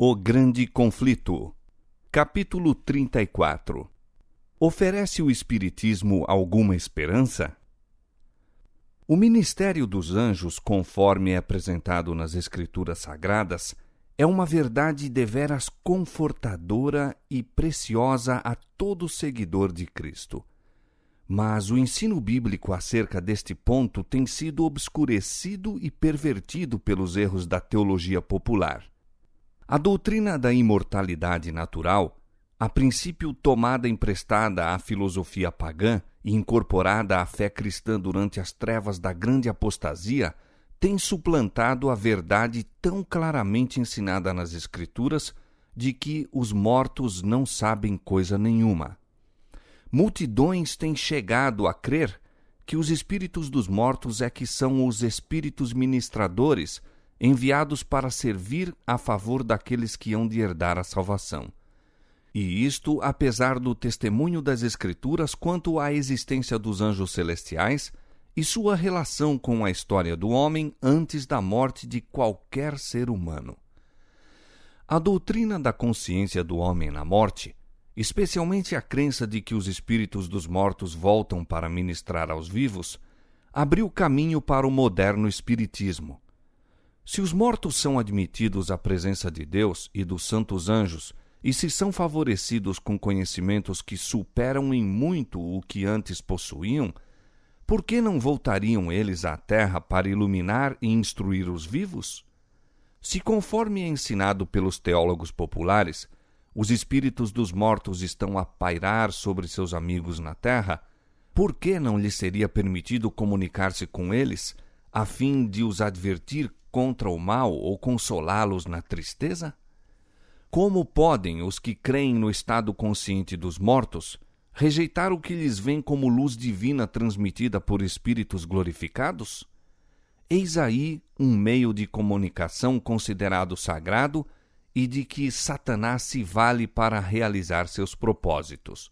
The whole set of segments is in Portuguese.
O Grande Conflito. Capítulo 34. Oferece o Espiritismo alguma esperança? O ministério dos anjos, conforme é apresentado nas Escrituras Sagradas, é uma verdade deveras confortadora e preciosa a todo seguidor de Cristo. Mas o ensino bíblico acerca deste ponto tem sido obscurecido e pervertido pelos erros da teologia popular. A doutrina da imortalidade natural, a princípio tomada emprestada à filosofia pagã e incorporada à fé cristã durante as trevas da grande apostasia, tem suplantado a verdade tão claramente ensinada nas Escrituras de que os mortos não sabem coisa nenhuma. Multidões têm chegado a crer que os espíritos dos mortos é que são os espíritos ministradores enviados para servir a favor daqueles que hão de herdar a salvação. E isto apesar do testemunho das Escrituras quanto à existência dos anjos celestiais e sua relação com a história do homem antes da morte de qualquer ser humano. A doutrina da consciência do homem na morte, especialmente a crença de que os espíritos dos mortos voltam para ministrar aos vivos, abriu caminho para o moderno espiritismo. Se os mortos são admitidos à presença de Deus e dos santos anjos, e se são favorecidos com conhecimentos que superam em muito o que antes possuíam, por que não voltariam eles à terra para iluminar e instruir os vivos? Se, conforme é ensinado pelos teólogos populares, os espíritos dos mortos estão a pairar sobre seus amigos na terra, por que não lhes seria permitido comunicar-se com eles, a fim de os advertir contra o mal ou consolá-los na tristeza? Como podem os que creem no estado consciente dos mortos rejeitar o que lhes vem como luz divina transmitida por espíritos glorificados? Eis aí um meio de comunicação considerado sagrado e de que Satanás se vale para realizar seus propósitos.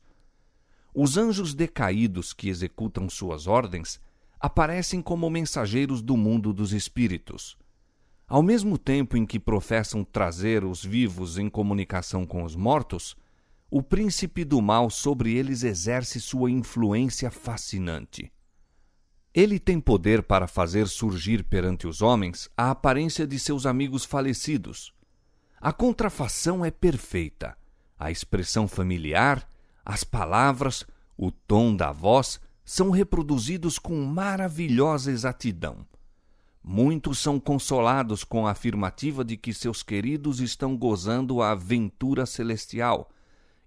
Os anjos decaídos que executam suas ordens aparecem como mensageiros do mundo dos espíritos. Ao mesmo tempo em que professam trazer os vivos em comunicação com os mortos, o príncipe do mal sobre eles exerce sua influência fascinante. Ele tem poder para fazer surgir perante os homens a aparência de seus amigos falecidos. A contrafação é perfeita. A expressão familiar, as palavras, o tom da voz são reproduzidos com maravilhosa exatidão. Muitos são consolados com a afirmativa de que seus queridos estão gozando a ventura celestial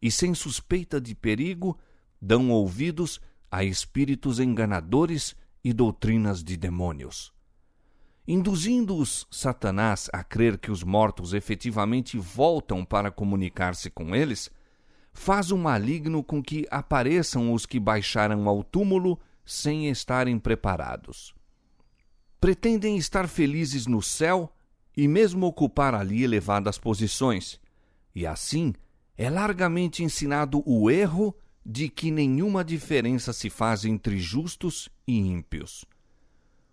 e, sem suspeita de perigo, dão ouvidos a espíritos enganadores e doutrinas de demônios. Induzindo-os Satanás a crer que os mortos efetivamente voltam para comunicar-se com eles, faz o maligno com que apareçam os que baixaram ao túmulo sem estarem preparados. Pretendem estar felizes no céu e mesmo ocupar ali elevadas posições, e assim é largamente ensinado o erro de que nenhuma diferença se faz entre justos e ímpios.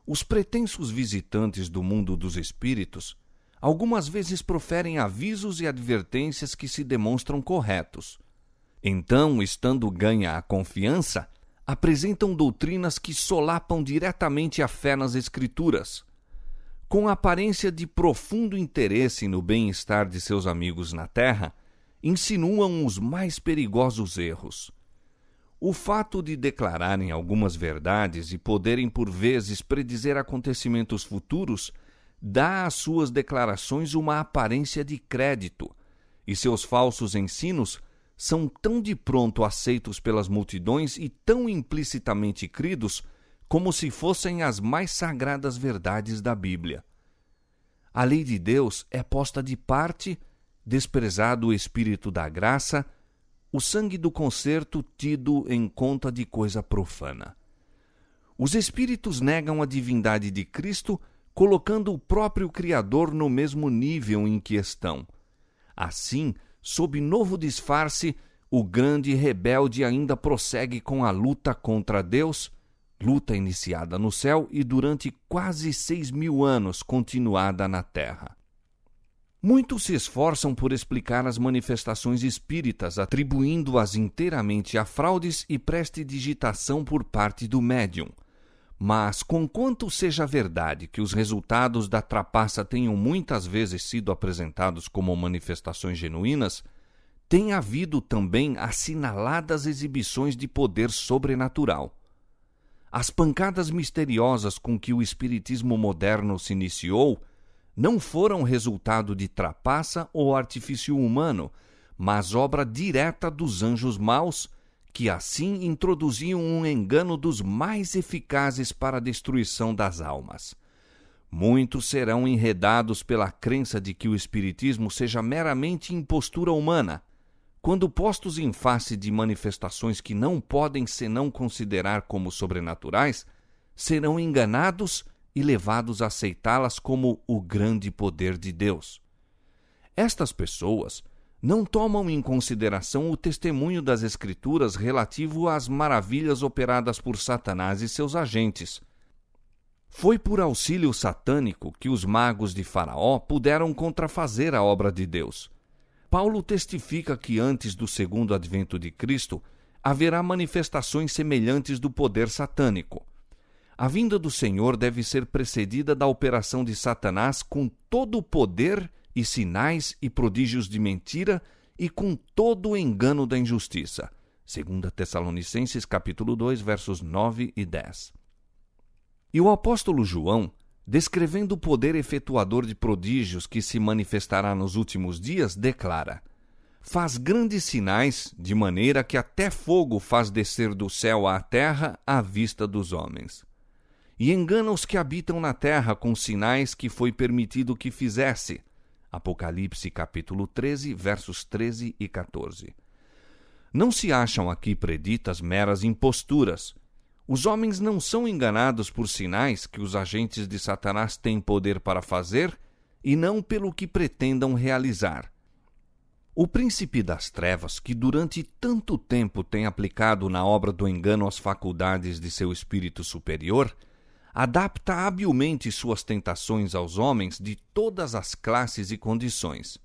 Os pretensos visitantes do mundo dos espíritos algumas vezes proferem avisos e advertências que se demonstram corretos. Então, estando ganha a confiança, apresentam doutrinas que solapam diretamente a fé nas Escrituras. Com a aparência de profundo interesse no bem-estar de seus amigos na terra, insinuam os mais perigosos erros. O fato de declararem algumas verdades e poderem por vezes predizer acontecimentos futuros dá às suas declarações uma aparência de crédito, e seus falsos ensinos são tão de pronto aceitos pelas multidões e tão implicitamente cridos como se fossem as mais sagradas verdades da Bíblia. A lei de Deus é posta de parte, desprezado o Espírito da graça, o sangue do concerto tido em conta de coisa profana. Os espíritos negam a divindade de Cristo, colocando o próprio Criador no mesmo nível em que estão. Assim, sob novo disfarce, o grande rebelde ainda prossegue com a luta contra Deus, luta iniciada no céu e durante quase 6.000 anos continuada na terra. Muitos se esforçam por explicar as manifestações espíritas, atribuindo-as inteiramente a fraudes e prestidigitação por parte do médium. Mas, conquanto seja verdade que os resultados da trapaça tenham muitas vezes sido apresentados como manifestações genuínas, tem havido também assinaladas exibições de poder sobrenatural. As pancadas misteriosas com que o espiritismo moderno se iniciou não foram resultado de trapaça ou artifício humano, mas obra direta dos anjos maus, que assim introduziam um engano dos mais eficazes para a destruição das almas. Muitos serão enredados pela crença de que o espiritismo seja meramente impostura humana, quando postos em face de manifestações que não podem senão considerar como sobrenaturais, serão enganados e levados a aceitá-las como o grande poder de Deus. Estas pessoas não tomam em consideração o testemunho das Escrituras relativo às maravilhas operadas por Satanás e seus agentes. Foi por auxílio satânico que os magos de Faraó puderam contrafazer a obra de Deus. Paulo testifica que antes do segundo advento de Cristo haverá manifestações semelhantes do poder satânico. A vinda do Senhor deve ser precedida da operação de Satanás com todo o poder e sinais e prodígios de mentira e com todo o engano da injustiça. 2 Tessalonicenses capítulo 2, versos 9 e 10. E o apóstolo João, descrevendo o poder efetuador de prodígios que se manifestará nos últimos dias, declara: faz grandes sinais, de maneira que até fogo faz descer do céu à terra à vista dos homens. E engana os que habitam na terra com sinais que foi permitido que fizesse. Apocalipse capítulo 13, versos 13 e 14. Não se acham aqui preditas meras imposturas. Os homens não são enganados por sinais que os agentes de Satanás têm poder para fazer e não pelo que pretendam realizar. O príncipe das trevas, que durante tanto tempo tem aplicado na obra do engano as faculdades de seu espírito superior, adapta habilmente suas tentações aos homens de todas as classes e condições.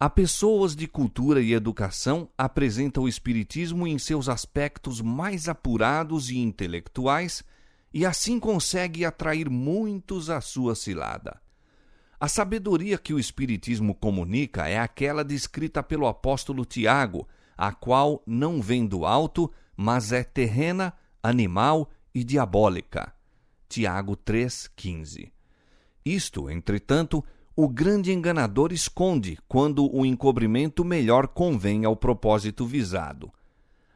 A pessoas de cultura e educação apresenta o espiritismo em seus aspectos mais apurados e intelectuais e assim consegue atrair muitos à sua cilada. A sabedoria que o espiritismo comunica é aquela descrita pelo apóstolo Tiago, a qual não vem do alto, mas é terrena, animal e diabólica. Tiago 3,15. Isto, entretanto, o grande enganador esconde quando o encobrimento melhor convém ao propósito visado.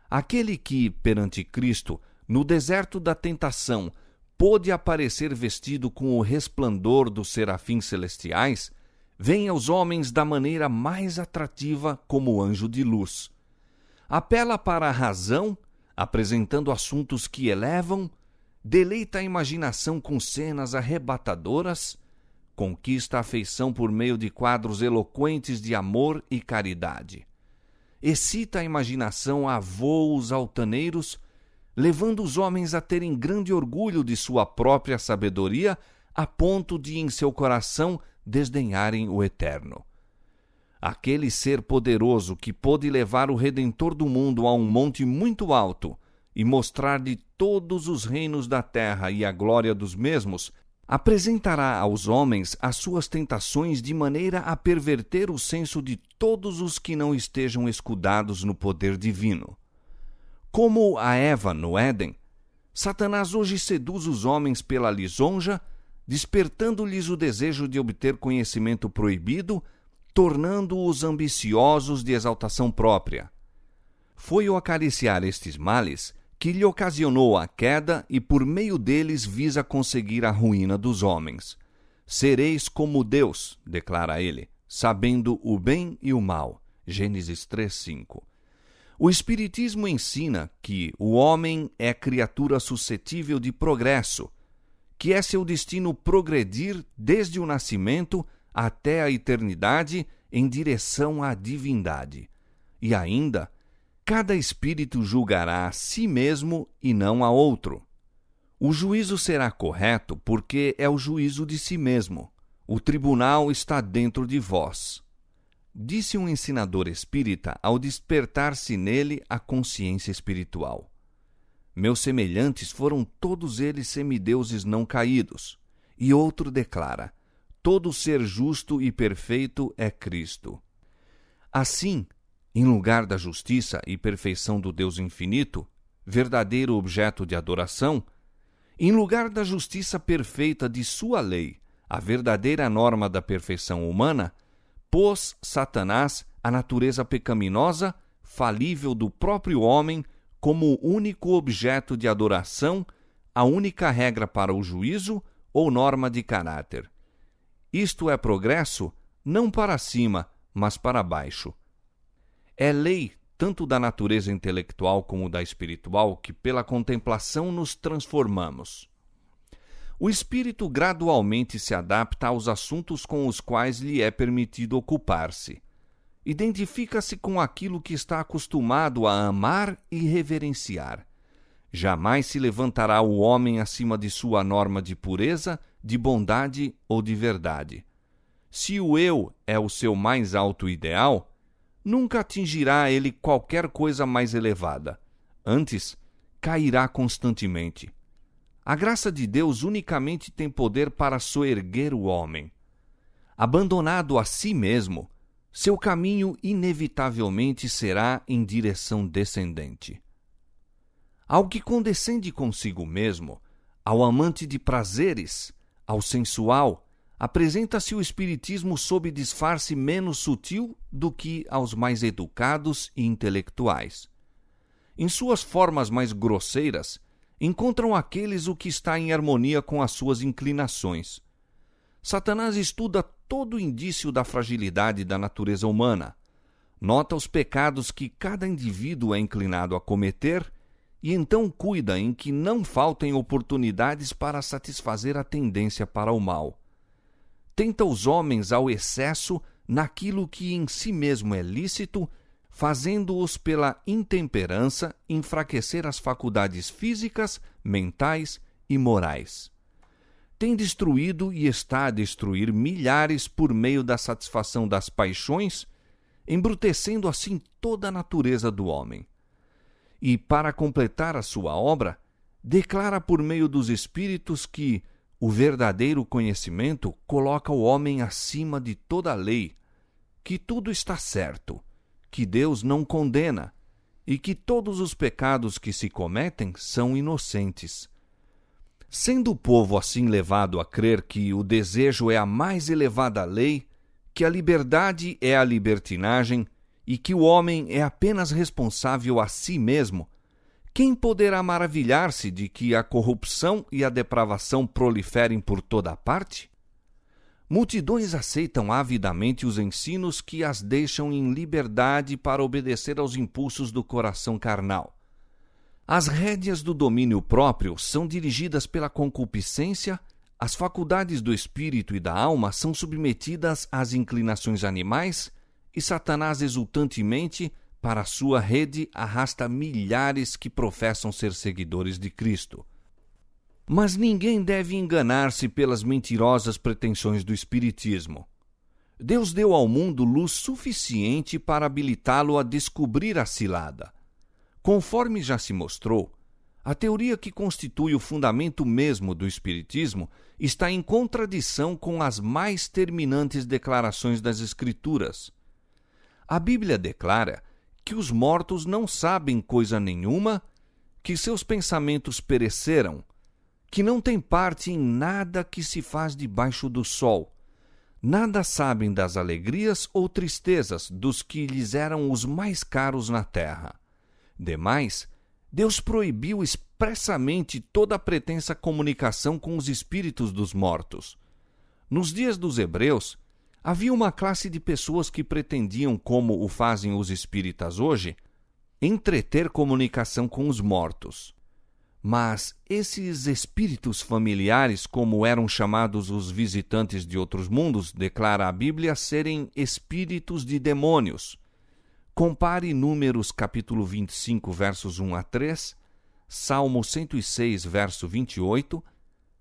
Aquele que, perante Cristo, no deserto da tentação, pôde aparecer vestido com o resplandor dos serafins celestiais, vem aos homens da maneira mais atrativa como anjo de luz. Apela para a razão, apresentando assuntos que elevam, deleita a imaginação com cenas arrebatadoras, conquista a afeição por meio de quadros eloquentes de amor e caridade. Excita a imaginação a voos altaneiros, levando os homens a terem grande orgulho de sua própria sabedoria, a ponto de em seu coração desdenharem o eterno. Aquele ser poderoso que pôde levar o Redentor do mundo a um monte muito alto e mostrar-lhe todos os reinos da terra e a glória dos mesmos, apresentará aos homens as suas tentações de maneira a perverter o senso de todos os que não estejam escudados no poder divino. Como a Eva no Éden, Satanás hoje seduz os homens pela lisonja, despertando-lhes o desejo de obter conhecimento proibido, tornando-os ambiciosos de exaltação própria. Foi o acariciar estes males que lhe ocasionou a queda e por meio deles visa conseguir a ruína dos homens. Sereis como Deus, declara ele, sabendo o bem e o mal. Gênesis 3:5. O Espiritismo ensina que o homem é criatura suscetível de progresso, que é seu destino progredir desde o nascimento até a eternidade em direção à divindade. E ainda, cada espírito julgará a si mesmo e não a outro. O juízo será correto porque é o juízo de si mesmo. O tribunal está dentro de vós. Disse um ensinador espírita ao despertar-se nele a consciência espiritual. Meus semelhantes foram todos eles semideuses não caídos. E outro declara: todo ser justo e perfeito é Cristo. Assim, em lugar da justiça e perfeição do Deus infinito, verdadeiro objeto de adoração, em lugar da justiça perfeita de sua lei, a verdadeira norma da perfeição humana, pôs Satanás a natureza pecaminosa, falível do próprio homem, como único objeto de adoração, a única regra para o juízo ou norma de caráter. Isto é progresso não para cima, mas para baixo. É lei tanto da natureza intelectual como da espiritual que pela contemplação nos transformamos. O espírito gradualmente se adapta aos assuntos com os quais lhe é permitido ocupar-se. Identifica-se com aquilo que está acostumado a amar e reverenciar. Jamais se levantará o homem acima de sua norma de pureza, de bondade ou de verdade. Se o eu é o seu mais alto ideal, nunca atingirá ele qualquer coisa mais elevada. Antes, cairá constantemente. A graça de Deus unicamente tem poder para soerguer o homem. Abandonado a si mesmo, seu caminho inevitavelmente será em direção descendente. Ao que condescende consigo mesmo, ao amante de prazeres, ao sensual, apresenta-se o espiritismo sob disfarce menos sutil do que aos mais educados e intelectuais. Em suas formas mais grosseiras, encontram aqueles o que está em harmonia com as suas inclinações. Satanás estuda todo indício da fragilidade da natureza humana, nota os pecados que cada indivíduo é inclinado a cometer e então cuida em que não faltem oportunidades para satisfazer a tendência para o mal. Tenta os homens ao excesso naquilo que em si mesmo é lícito, fazendo-os pela intemperança enfraquecer as faculdades físicas, mentais e morais. Tem destruído e está a destruir milhares por meio da satisfação das paixões, embrutecendo assim toda a natureza do homem. E, para completar a sua obra, declara por meio dos espíritos que o verdadeiro conhecimento coloca o homem acima de toda a lei, que tudo está certo, que Deus não condena e que todos os pecados que se cometem são inocentes. Sendo o povo assim levado a crer que o desejo é a mais elevada lei, que a liberdade é a libertinagem e que o homem é apenas responsável a si mesmo, quem poderá maravilhar-se de que a corrupção e a depravação proliferem por toda a parte? Multidões aceitam avidamente os ensinos que as deixam em liberdade para obedecer aos impulsos do coração carnal. As rédeas do domínio próprio são dirigidas pela concupiscência, as faculdades do espírito e da alma são submetidas às inclinações animais e Satanás exultantemente, para sua rede, arrasta milhares que professam ser seguidores de Cristo. Mas ninguém deve enganar-se pelas mentirosas pretensões do espiritismo. Deus deu ao mundo luz suficiente para habilitá-lo a descobrir a cilada. Conforme já se mostrou, a teoria que constitui o fundamento mesmo do espiritismo está em contradição com as mais terminantes declarações das Escrituras. A Bíblia declara que os mortos não sabem coisa nenhuma, que seus pensamentos pereceram, que não têm parte em nada que se faz debaixo do sol. Nada sabem das alegrias ou tristezas dos que lhes eram os mais caros na terra. Demais, Deus proibiu expressamente toda a pretensa comunicação com os espíritos dos mortos. Nos dias dos hebreus, havia uma classe de pessoas que pretendiam, como o fazem os espíritas hoje, entreter comunicação com os mortos. Mas esses espíritos familiares, como eram chamados os visitantes de outros mundos, declara a Bíblia serem espíritos de demônios. Compare Números capítulo 25, versos 1 a 3, Salmo 106, verso 28,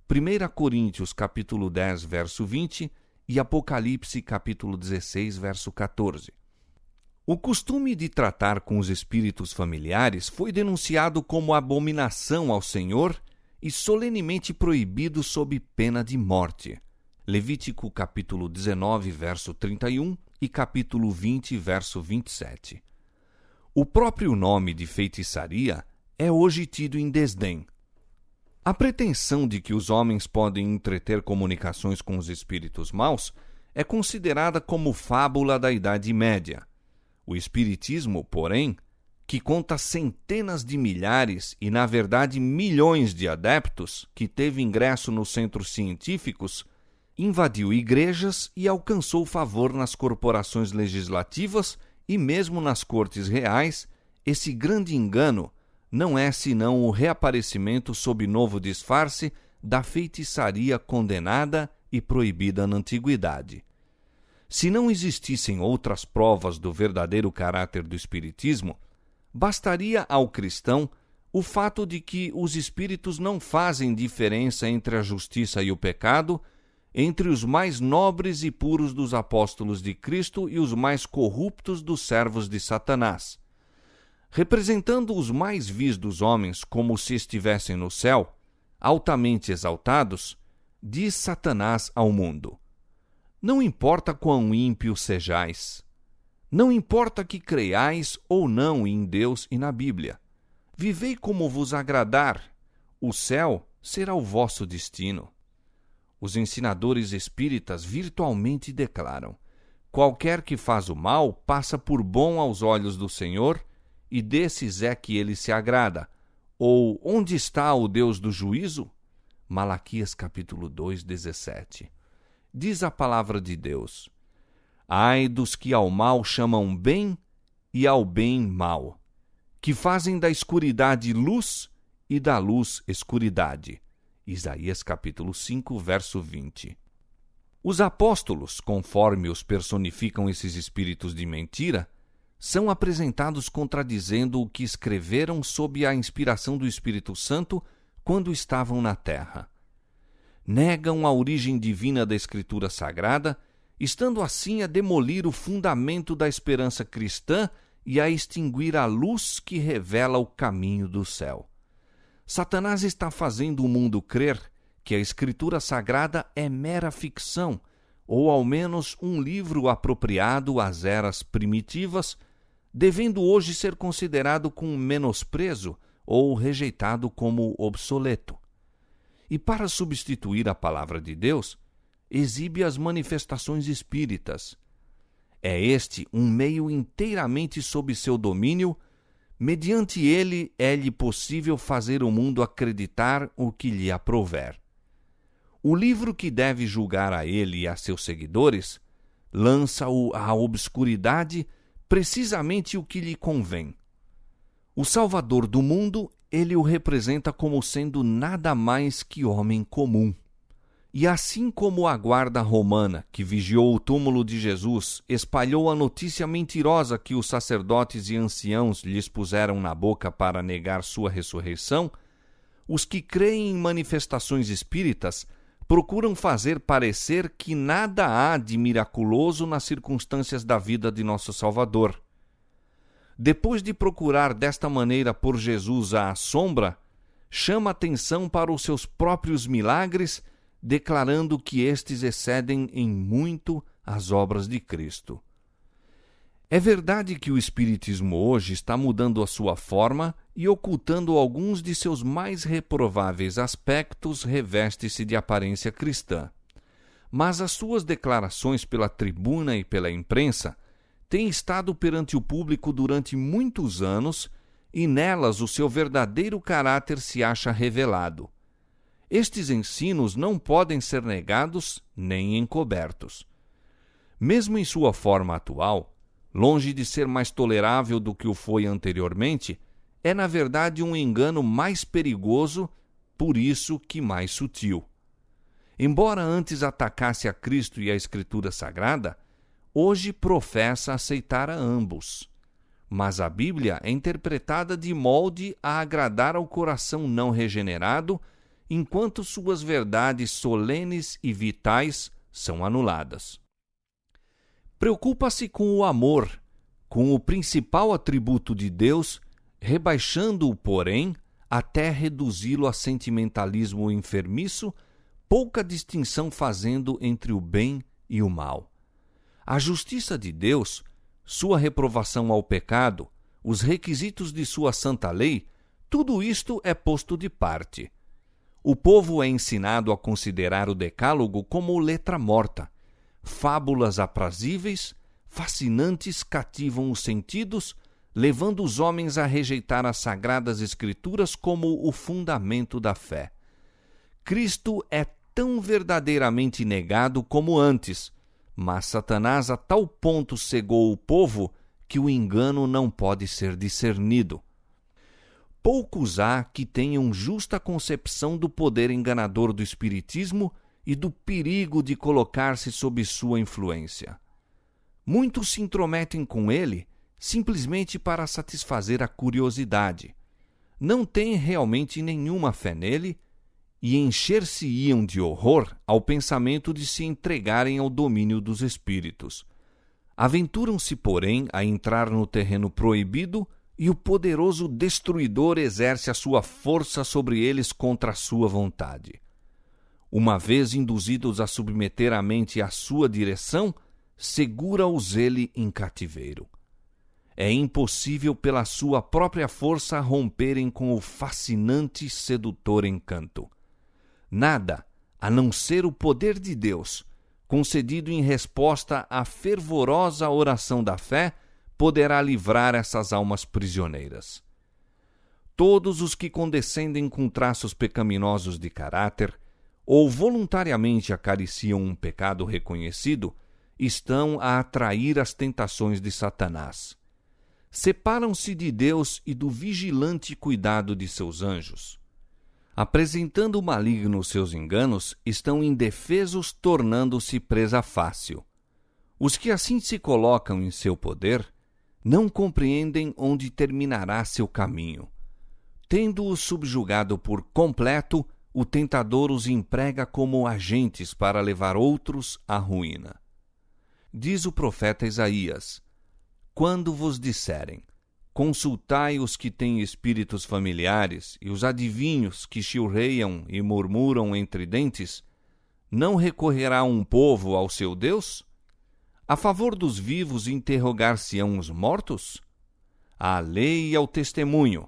1 Coríntios capítulo 10, verso 20 e Apocalipse capítulo 16, verso 14. O costume de tratar com os espíritos familiares foi denunciado como abominação ao Senhor e solenemente proibido sob pena de morte. Levítico capítulo 19, verso 31 e capítulo 20, verso 27. O próprio nome de feitiçaria é hoje tido em desdém. A pretensão de que os homens podem entreter comunicações com os espíritos maus é considerada como fábula da Idade Média. O Espiritismo, porém, que conta centenas de milhares e, na verdade, milhões de adeptos, que teve ingresso nos centros científicos, invadiu igrejas e alcançou favor nas corporações legislativas e mesmo nas cortes reais. Esse grande engano não é senão o reaparecimento sob novo disfarce da feitiçaria condenada e proibida na antiguidade. Se não existissem outras provas do verdadeiro caráter do Espiritismo, bastaria ao cristão o fato de que os espíritos não fazem diferença entre a justiça e o pecado, entre os mais nobres e puros dos apóstolos de Cristo e os mais corruptos dos servos de Satanás. Representando os mais vis dos homens como se estivessem no céu, altamente exaltados, diz Satanás ao mundo: não importa quão ímpio sejais, não importa que creiais ou não em Deus e na Bíblia, vivei como vos agradar, o céu será o vosso destino. Os ensinadores espíritas virtualmente declaram: qualquer que faz o mal passa por bom aos olhos do Senhor, e desses é que ele se agrada. Ou onde está o Deus do juízo? Malaquias capítulo 2, 17. Diz a palavra de Deus: ai dos que ao mal chamam bem e ao bem mal, que fazem da escuridade luz e da luz escuridade. Isaías capítulo 5, verso 20. Os apóstolos, conforme os personificam esses espíritos de mentira, são apresentados contradizendo o que escreveram sob a inspiração do Espírito Santo quando estavam na terra. Negam a origem divina da Escritura Sagrada, estando assim a demolir o fundamento da esperança cristã e a extinguir a luz que revela o caminho do céu. Satanás está fazendo o mundo crer que a Escritura Sagrada é mera ficção, ou ao menos um livro apropriado às eras primitivas, devendo hoje ser considerado com menosprezo ou rejeitado como obsoleto. E para substituir a palavra de Deus, exibe as manifestações espíritas. É este um meio inteiramente sob seu domínio. Mediante ele é-lhe possível fazer o mundo acreditar o que lhe aprouver. O livro que deve julgar a ele e a seus seguidores lança-o à obscuridade, precisamente o que lhe convém. O Salvador do mundo, ele o representa como sendo nada mais que homem comum. E assim como a guarda romana, que vigiou o túmulo de Jesus, espalhou a notícia mentirosa que os sacerdotes e anciãos lhes puseram na boca para negar sua ressurreição, os que creem em manifestações espíritas procuram fazer parecer que nada há de miraculoso nas circunstâncias da vida de nosso Salvador. Depois de procurar desta maneira por Jesus à sombra, chama atenção para os seus próprios milagres, declarando que estes excedem em muito as obras de Cristo. É verdade que o Espiritismo hoje está mudando a sua forma e ocultando alguns de seus mais reprováveis aspectos, reveste-se de aparência cristã. Mas as suas declarações pela tribuna e pela imprensa têm estado perante o público durante muitos anos e nelas o seu verdadeiro caráter se acha revelado. Estes ensinos não podem ser negados nem encobertos. Mesmo em sua forma atual, longe de ser mais tolerável do que o foi anteriormente, é na verdade um engano mais perigoso, por isso que mais sutil. Embora antes atacasse a Cristo e a Escritura Sagrada, hoje professa aceitar a ambos. Mas a Bíblia é interpretada de molde a agradar ao coração não regenerado, enquanto suas verdades solenes e vitais são anuladas. Preocupa-se com o amor, com o principal atributo de Deus, rebaixando-o, porém, até reduzi-lo a sentimentalismo enfermiço, pouca distinção fazendo entre o bem e o mal. A justiça de Deus, sua reprovação ao pecado, os requisitos de sua santa lei, tudo isto é posto de parte. O povo é ensinado a considerar o decálogo como letra morta. Fábulas aprazíveis, fascinantes cativam os sentidos, levando os homens a rejeitar as sagradas escrituras como o fundamento da fé. Cristo é tão verdadeiramente negado como antes, mas Satanás a tal ponto cegou o povo que o engano não pode ser discernido. Poucos há que tenham justa concepção do poder enganador do espiritismo e do perigo de colocar-se sob sua influência. Muitos se intrometem com ele simplesmente para satisfazer a curiosidade. Não têm realmente nenhuma fé nele e encher-se-iam de horror ao pensamento de se entregarem ao domínio dos espíritos. Aventuram-se, porém, a entrar no terreno proibido e o poderoso destruidor exerce a sua força sobre eles contra a sua vontade. Uma vez induzidos a submeter a mente à sua direção, segura-os ele em cativeiro. É impossível pela sua própria força romperem com o fascinante e sedutor encanto. Nada, a não ser o poder de Deus, concedido em resposta à fervorosa oração da fé, poderá livrar essas almas prisioneiras. Todos os que condescendem com traços pecaminosos de caráter, ou voluntariamente acariciam um pecado reconhecido, estão a atrair as tentações de Satanás. Separam-se de Deus e do vigilante cuidado de seus anjos. Apresentando o maligno seus enganos, estão indefesos, tornando-se presa fácil. Os que assim se colocam em seu poder não compreendem onde terminará seu caminho. Tendo-os subjugado por completo, o tentador os emprega como agentes para levar outros à ruína. Diz o profeta Isaías: quando vos disserem, consultai os que têm espíritos familiares e os adivinhos que chilreiam e murmuram entre dentes, não recorrerá um povo ao seu Deus? A favor dos vivos interrogar-se-ão os mortos? À lei e ao testemunho.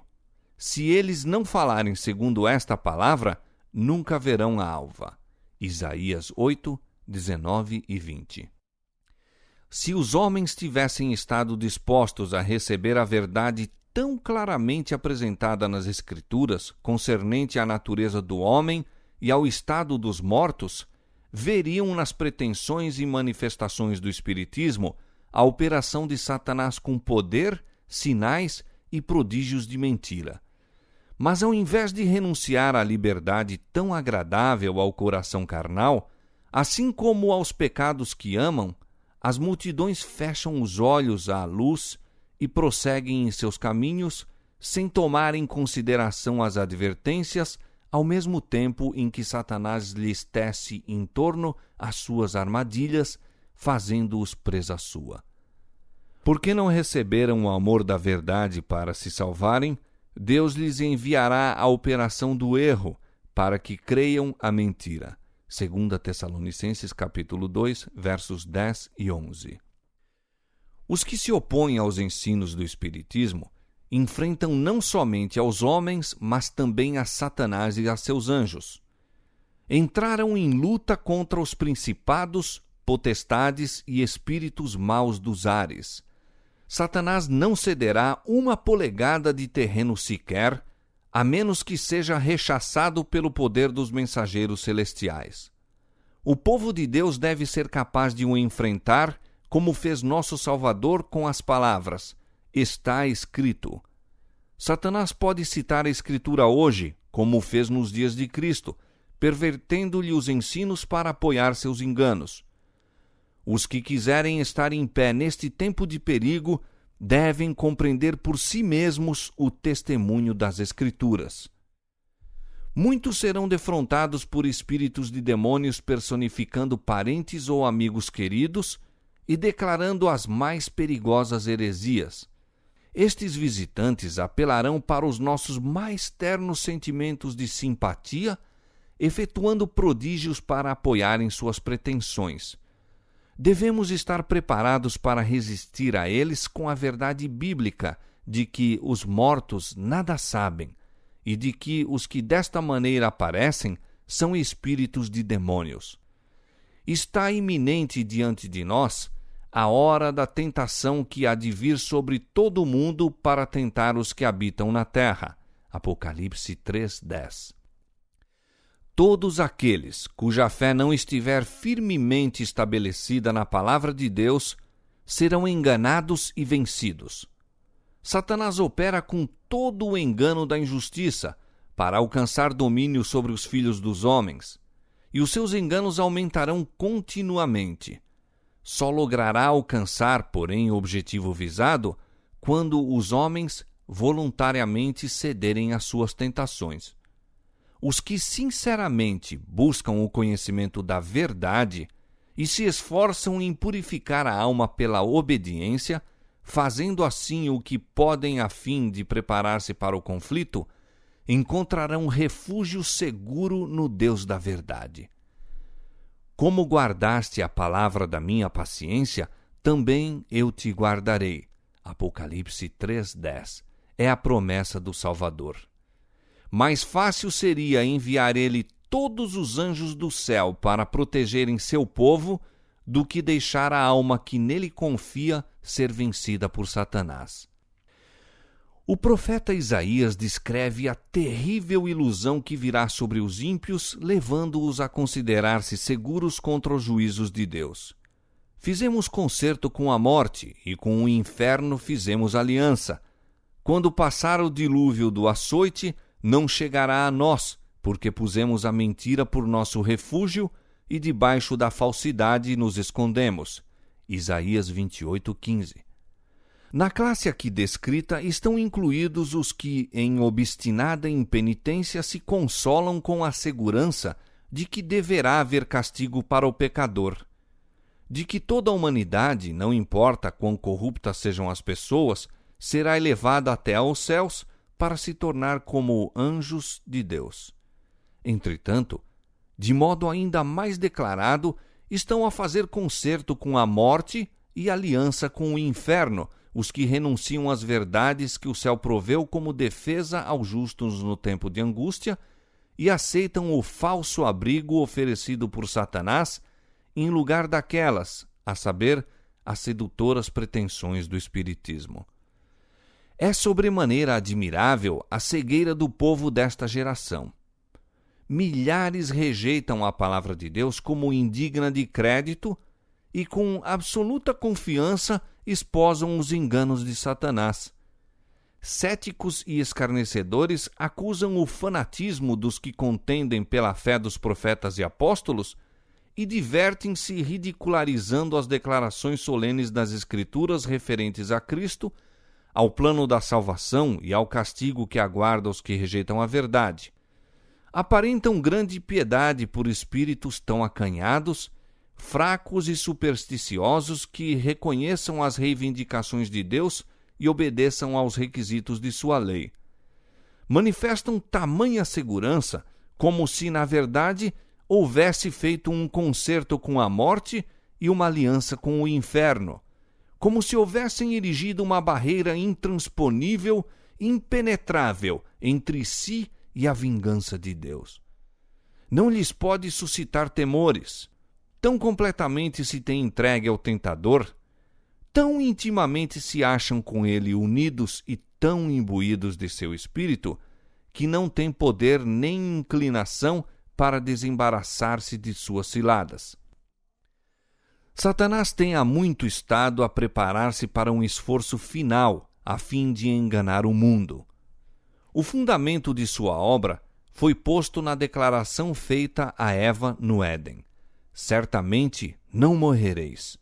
Se eles não falarem segundo esta palavra, nunca verão a alva. Isaías 8, 19 e 20. Se os homens tivessem estado dispostos a receber a verdade tão claramente apresentada nas Escrituras, concernente à natureza do homem e ao estado dos mortos, veriam nas pretensões e manifestações do Espiritismo a operação de Satanás com poder, sinais e prodígios de mentira. Mas ao invés de renunciar à liberdade tão agradável ao coração carnal, assim como aos pecados que amam, as multidões fecham os olhos à luz e prosseguem em seus caminhos sem tomar em consideração as advertências, ao mesmo tempo em que Satanás lhes tece em torno as suas armadilhas, fazendo-os presa sua. Porque não receberam o amor da verdade para se salvarem, Deus lhes enviará a operação do erro, para que creiam a mentira. 2 Tessalonicenses capítulo 2, versos 10 e 11. Os que se opõem aos ensinos do Espiritismo enfrentam não somente aos homens, mas também a Satanás e a seus anjos. Entraram em luta contra os principados, potestades e espíritos maus dos ares. Satanás não cederá uma polegada de terreno sequer, a menos que seja rechaçado pelo poder dos mensageiros celestiais. O povo de Deus deve ser capaz de o enfrentar, como fez nosso Salvador com as palavras: está escrito. Satanás pode citar a Escritura hoje, como fez nos dias de Cristo, pervertendo-lhe os ensinos para apoiar seus enganos. Os que quiserem estar em pé neste tempo de perigo devem compreender por si mesmos o testemunho das Escrituras. Muitos serão defrontados por espíritos de demônios personificando parentes ou amigos queridos e declarando as mais perigosas heresias. Estes visitantes apelarão para os nossos mais ternos sentimentos de simpatia, efetuando prodígios para apoiarem suas pretensões. Devemos estar preparados para resistir a eles com a verdade bíblica de que os mortos nada sabem e de que os que desta maneira aparecem são espíritos de demônios. Está iminente diante de nós a hora da tentação que há de vir sobre todo o mundo para tentar os que habitam na terra. Apocalipse 3:10. Todos aqueles cuja fé não estiver firmemente estabelecida na palavra de Deus serão enganados e vencidos. Satanás opera com todo o engano da injustiça para alcançar domínio sobre os filhos dos homens, e os seus enganos aumentarão continuamente. Só logrará alcançar, porém, o objetivo visado quando os homens voluntariamente cederem às suas tentações. Os que sinceramente buscam o conhecimento da verdade e se esforçam em purificar a alma pela obediência, fazendo assim o que podem a fim de preparar-se para o conflito, encontrarão refúgio seguro no Deus da verdade. Como guardaste a palavra da minha paciência, também eu te guardarei. Apocalipse 3:10. É a promessa do Salvador. Mais fácil seria enviar ele todos os anjos do céu para protegerem seu povo do que deixar a alma que nele confia ser vencida por Satanás. O profeta Isaías descreve a terrível ilusão que virá sobre os ímpios, levando-os a considerar-se seguros contra os juízos de Deus. Fizemos concerto com a morte e com o inferno fizemos aliança. Quando passar o dilúvio do açoite, não chegará a nós, porque pusemos a mentira por nosso refúgio e debaixo da falsidade nos escondemos. Isaías 28:15. Na classe aqui descrita estão incluídos os que, em obstinada impenitência, se consolam com a segurança de que deverá haver castigo para o pecador, de que toda a humanidade, não importa quão corruptas sejam as pessoas, será elevada até aos céus para se tornar como anjos de Deus. Entretanto, de modo ainda mais declarado, estão a fazer concerto com a morte e aliança com o inferno, os que renunciam às verdades que o céu proveu como defesa aos justos no tempo de angústia e aceitam o falso abrigo oferecido por Satanás em lugar daquelas, a saber, as sedutoras pretensões do espiritismo. É sobremaneira admirável a cegueira do povo desta geração. Milhares rejeitam a palavra de Deus como indigna de crédito e com absoluta confiança esposam os enganos de Satanás. Céticos e escarnecedores acusam o fanatismo dos que contendem pela fé dos profetas e apóstolos e divertem-se ridicularizando as declarações solenes das Escrituras referentes a Cristo, ao plano da salvação e ao castigo que aguarda os que rejeitam a verdade. Aparentam grande piedade por espíritos tão acanhados, fracos e supersticiosos que reconheçam as reivindicações de Deus e obedeçam aos requisitos de sua lei. Manifestam tamanha segurança, como se, na verdade, houvesse feito um concerto com a morte e uma aliança com o inferno, como se houvessem erigido uma barreira intransponível, impenetrável entre si e a vingança de Deus. Não lhes pode suscitar temores. Tão completamente se têm entregue ao tentador, tão intimamente se acham com ele unidos e tão imbuídos de seu espírito, que não têm poder nem inclinação para desembaraçar-se de suas ciladas. Satanás tem há muito estado a preparar-se para um esforço final, a fim de enganar o mundo. O fundamento de sua obra foi posto na declaração feita a Eva no Éden: certamente não morrereis.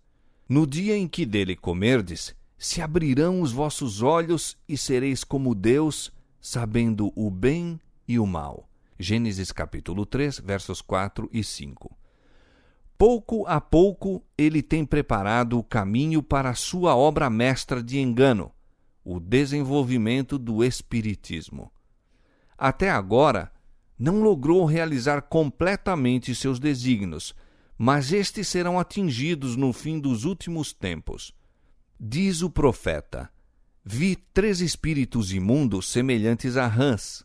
No dia em que dele comerdes, se abrirão os vossos olhos e sereis como Deus, sabendo o bem e o mal. Gênesis capítulo 3, versos 4 e 5. Pouco a pouco ele tem preparado o caminho para a sua obra mestra de engano, o desenvolvimento do espiritismo. Até agora, não logrou realizar completamente seus desígnios, mas estes serão atingidos no fim dos últimos tempos. Diz o profeta: vi 3 espíritos imundos semelhantes a rãs.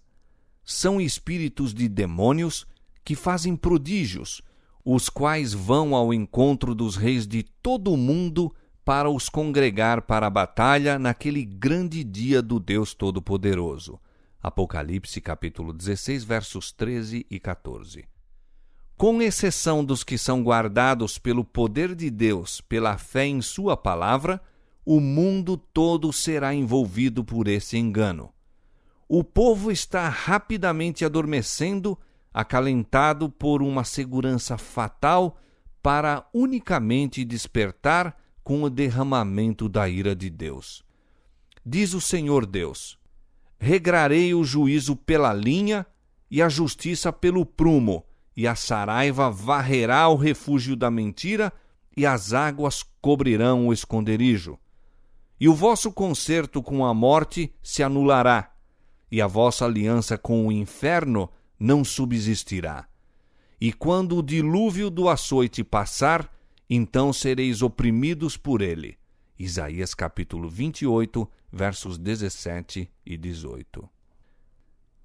São espíritos de demônios que fazem prodígios, os quais vão ao encontro dos reis de todo o mundo para os congregar para a batalha naquele grande dia do Deus Todo-Poderoso. Apocalipse capítulo 16, versos 13 e 14. Com exceção dos que são guardados pelo poder de Deus, pela fé em sua palavra, o mundo todo será envolvido por esse engano. O povo está rapidamente adormecendo, acalentado por uma segurança fatal para unicamente despertar com o derramamento da ira de Deus. Diz o Senhor Deus: regrarei o juízo pela linha e a justiça pelo prumo, e a saraiva varrerá o refúgio da mentira, e as águas cobrirão o esconderijo. E o vosso concerto com a morte se anulará, e a vossa aliança com o inferno não subsistirá. E quando o dilúvio do açoite passar, então sereis oprimidos por ele. Isaías capítulo 28, versos 17 e 18.